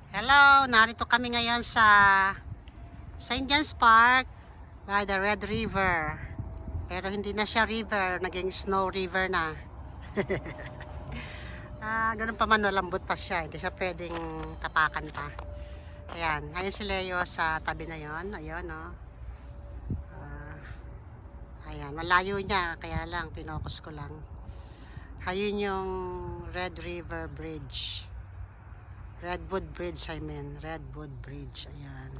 Hello, narito kami ngayon sa St. John's Park by the Red River. Pero hindi na siya river, naging snow river na. Ganun pa man, lambot pa siya, hindi siya pwedeng tapakan pa. Ayan, ayun si Leo sa tabi na yon. Ayun, no. Ayan, malayo niya, kaya lang, pinokus ko lang. Ayun yung Red River Bridge. Redwood Bridge, Redwood Bridge, ayan.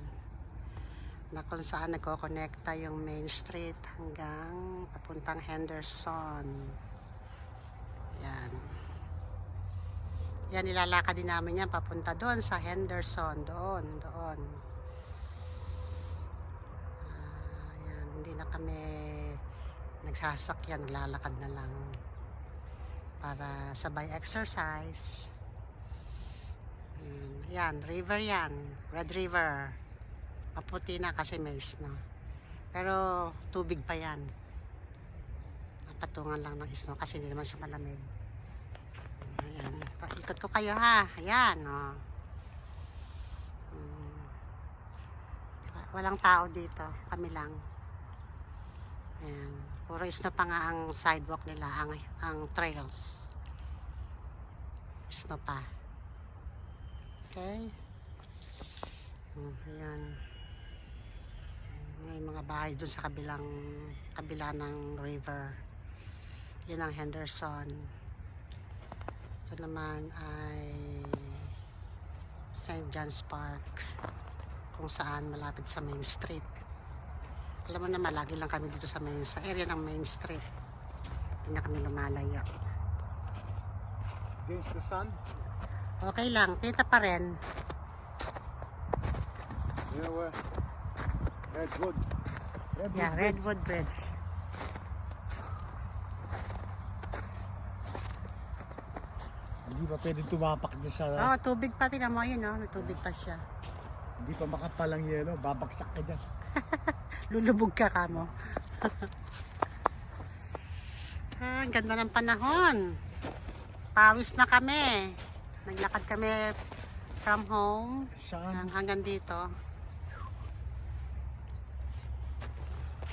Na kung saan nagko-connecta yung Main Street hanggang papuntang Henderson. Ayan. Yan, nilalakad din namin yan papunta doon sa Henderson, doon. Ayan, hindi na kami nagsasakyan, lalakad na lang para sabay exercise. Yan, river yan. Red River. Maputi na kasi may snow. Pero tubig pa yan. Patungan lang ng snow kasi hindi naman siya malamig. Ayan. Paikot ko kayo ha. Ayan. Oh. Walang tao dito. Kami lang. Ayan. Puro snow pa nga ang sidewalk nila. Ang trails. Snow pa. Okay. Ayan. May mga bahay dun sa kabila ng river. Yan ang Henderson. Ito naman ay St. John's Park, kung saan malapit sa Main Street. Alam mo naman, lagi lang kami dito sa area ng Main Street. Hindi na kami lumalayo. Against the sun? Okay lang, kita pa rin. You know where? Redwood. Redwood Bridge. Hindi pa pwede tumapak dyan sa... Tubig pa, tingnan mo yun, may tubig pa siya. Hindi pa makapalang yelo, babaksak ka dyan. Lulubog ka mo. Ang ganda ng panahon. Pawis na kami. Naglakad kami from home hanggang dito.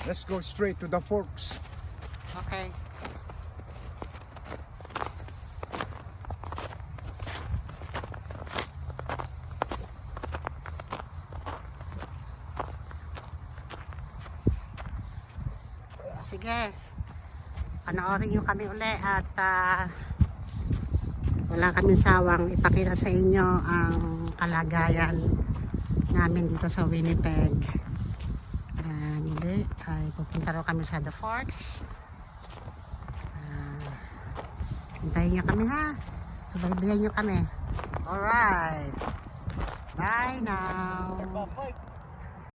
Let's go straight to the Forks. Okay. Sige. Panoorin nyo kami uli at wala kaming sawang ipakita sa inyo ang kalagayan namin dito sa Winnipeg. Muli ay pupunta rin kami sa The Forks. Hintayin nyo kami ha. Subaybayan nyo kami. Alright. Bye now.